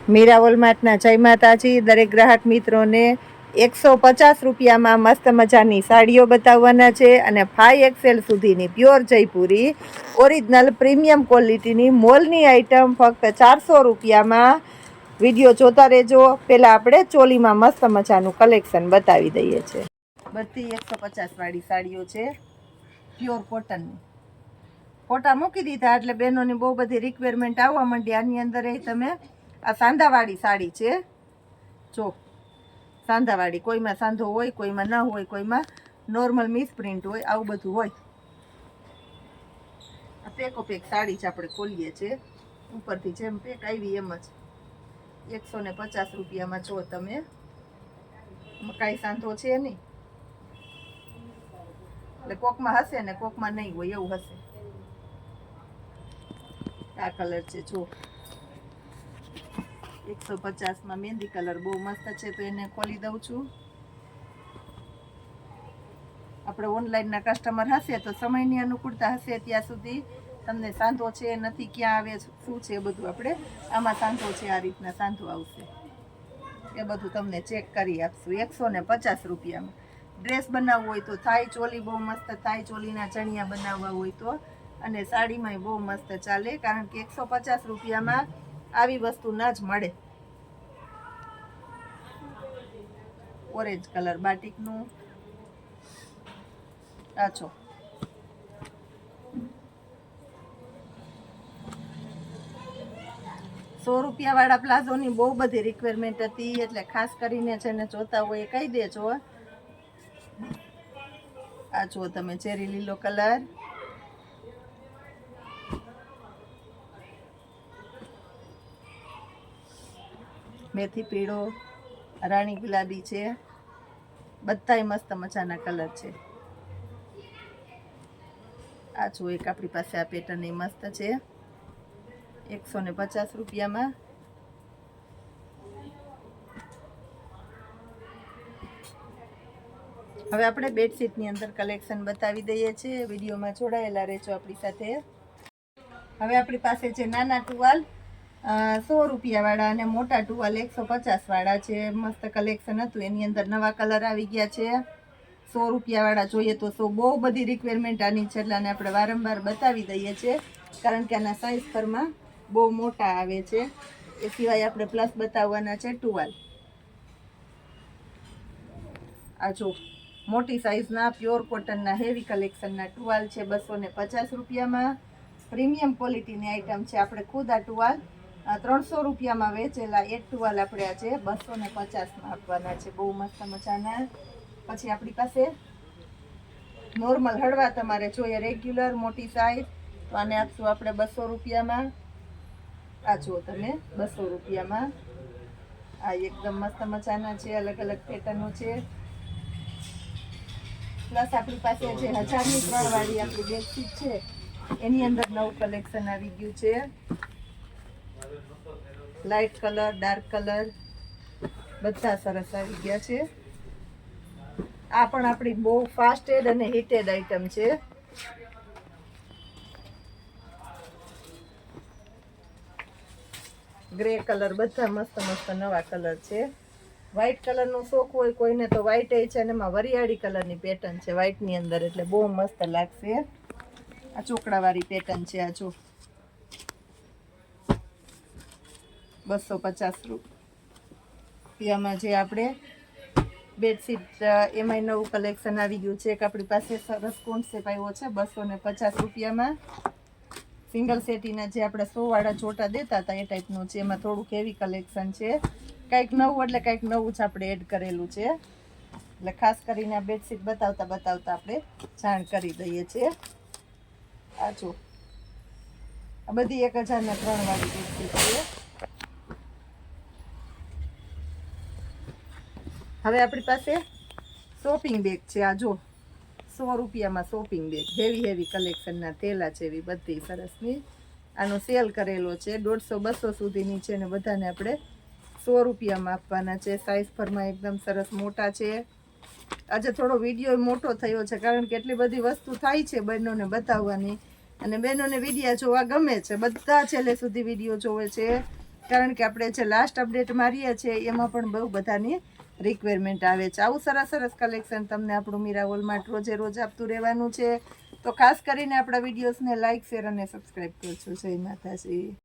મીરા વોલમાર્ટના જય માતાજી. દરેક ગ્રાહક મિત્રોને 150 રૂપિયામાં મસ્ત મજાની સાડીઓ બતાવવાના છે અને 5XL સુધીની પ્યોર જયપુરી ઓરિજિનલ પ્રીમિયમ ક્વોલિટીની મોલની આઈટમ ફક્ત 400 રૂપિયામાં. વિડીયો જોતા રહેજો. પહેલાં આપણે ચોલીમાં મસ્ત મજાનું કલેક્શન બતાવી દઈએ છીએ. બધી 150 વાળી સાડીઓ છે, પ્યોર કોટનની. ફોટા મૂકી દીધા એટલે બહેનોની બહુ બધી રિક્વાયરમેન્ટ આવવા માંડી. આની અંદર એ તમે આ સાંધાવાળી સાડી છે, જો સાંધાવાળી. કોઈમાં સાંધો હોય, કોઈમાં ન હોય, કોઈમાં નોર્મલ મિસપ્રિન્ટ હોય, આવું બધું હોય. આ પેકો પેક સાડી છે, આપણે ખોલીએ છીએ ઉપરથી જેમ પેક આવી એમ જ 150 રૂપિયામાં. જો તમે કાંઈ સાંધો છે નહીં, એટલે કોકમાં હશે ને કોકમાં નહીં હોય એવું હશે. આ કલર છે, જો 150માં મહેંદી કલર બહુ મસ્ત છે, તો એને ખોલી દઉં છું. આપણે ઓનલાઈનના કસ્ટમર હશે તો સમયની અનુકૂળતા હશે ત્યાં સુધી તમને સાંધો છે નથી, ક્યાં આવે, શું છે, એ બધું આપણે આમાં સાંધો છે, આ રીતના સાંધો આવશે એ બધું તમને ચેક કરી આપશું. 150 રૂપિયામાં. ડ્રેસ બનાવવો હોય તો થાય, ચોલી બહુ મસ્ત થાય, ચોલીના ચણિયા બનાવવા હોય તો, અને સાડીમાંય બહુ મસ્ત ચાલે, કારણ કે 150 રૂપિયામાં આવી વસ્તુ ના જ મળે. ઓરેન્જ કલર બાટિકનું આછો, ₹100 વાળા પ્લાઝોની બહુ બધી રિક્વાયરમેન્ટ હતી, એટલે ખાસ કરીને જેને જોતા હોય એ કહી દેજો. આ જો તમે ચેરી લીલો કલર, મેથી પીળો, રાણી ગુલાબી છે, બધાય મસ્ત મજાના કલર છે. આ જો એક આપણી પાસે આ પેટર્ન એ મસ્ત છે, 150 રૂપિયામાં. હવે આપણે બેડશીટની અંદર કલેક્શન બતાવી દઈએ છીએ. વિડીયોમાં જોડાયેલા રહેજો આપણી સાથે. હવે આપણી પાસે છે નાના ટુવાલ 100 રૂપિયા વાળા અને મોટા ટુવાલ 150 વાળા છે. મસ્ત કલેક્શન હતું, એની અંદર નવા કલર આવી ગયા છે. 100 રૂપિયા વાળા જોઈએ તો 100. બહુ બધી રિક્વાયરમેન્ટ આની છે, એટલે આને આપણે વારંવાર બતાવી દઈએ છીએ, કારણ કે આના સાઇઝ પરમાં બહુ મોટા આવે છે. એ સિવાય આપણે પ્લસ બતાવવાના છે ટુવાલ. આ જો મોટી સાઇઝના પ્યોર કોટનના હેવી કલેક્શનના ટુવાલ છે, 250 રૂપિયામાં. પ્રીમિયમ ક્વોલિટીની આઈટમ છે. આપણે ખુદ આ ટુવાલ 300 રૂપિયામાં વેચેલા એક ટુવાલ આપણે આજે 250માં આપવાના છે, બહુ મસ્ત મજાના. પછી આપણી પાસે નોર્મલ હળવા તમારે જોઈએ રેગ્યુલર મોટી સાઇઝ, તો આને આપશું આપણે 200 રૂપિયામાં. આ જુઓ તમે 200 રૂપિયામાં. આ એકદમ મસ્ત મજાના છે, અલગ અલગ પેટર્નો છે. પ્લસ આપણી પાસે જે 1000ની 3 વાળી આપણી બેડશીટ છે, એની અંદર નવું કલેક્શન આવી ગયું છે. લાઇટ કલર, ડાર્ક કલર બધા સરસ આવી ગયા છે. આ પણ આપણી બહુ ફાસ્ટેડ અને હિટેડ આઈટમ છે. ગ્રે કલર, બધા મસ્ત મસ્ત નવા કલર છે. વ્હાઈટ કલરનો શોખ હોય કોઈને તો વ્હાઈટ એ છે, અને એમાં વરિયાળી કલરની પેટર્ન છે વ્હાઈટની અંદર, એટલે બહુ મસ્ત લાગશે. આ ચોકડાવાળી પેટર્ન છે. આ જો 250 રૂપિયામાં જે આપણે બેડશીટ, એમાંય નવું કલેક્શન આવી ગયું છે. એક આપણી પાસે સરસ કોન્સેપ્ટ આવ્યો છે 250 રૂપિયામાં. સિંગલ સેટીના જે આપણે 100 વાળા ચોટા દેતા હતા એ ટાઈપનું છે. એમાં થોડુંક હેવી કલેક્શન છે, કંઈક નવું એટલે કંઈક નવું જ આપણે એડ કરેલું છે. એટલે ખાસ કરીને આ બેડશીટ બતાવતા બતાવતા આપણે જાણ કરી દઈએ છીએ. આ જો આ બધી 1000ના 3 વાળી બેડશીટ છે. હવે આપણી પાસે શોપિંગ બેગ છે. આ જો 100 રૂપિયામાં શોપિંગ બેગ, હેવી હેવી કલેક્શનના થેલા છે, એવી બધી સરસની. આનો સેલ કરેલો છે, 150-200 સુધીની છે, ને બધાને આપણે 100 રૂપિયામાં આપવાના છે. સાઇઝ પરમાં એકદમ સરસ મોટા છે. આજે થોડો વિડીયો મોટો થયો છે, કારણ કે એટલી બધી વસ્તુ થાય છે બહેનોને બતાવવાની, અને બહેનોને વિડીયો જોવા ગમે છે. બધા છેલ્લે સુધી વિડીયો જોવે છે, કારણ કે આપણે જે લાસ્ટ અપડેટ મારીએ છીએ એમાં પણ બહુ બધાની રિક્વાયરમેન્ટ આવે છે. આવું સરસ સરસ કલેક્શન તમને આપણું મીરા વોલમાર્ટ રોજે રોજ આપતું રહેવાનું છે. તો ખાસ કરીને આપણા વિડીયોઝને લાઇક શેર અને સબસ્ક્રાઈબ કરજો. જય માતાજી.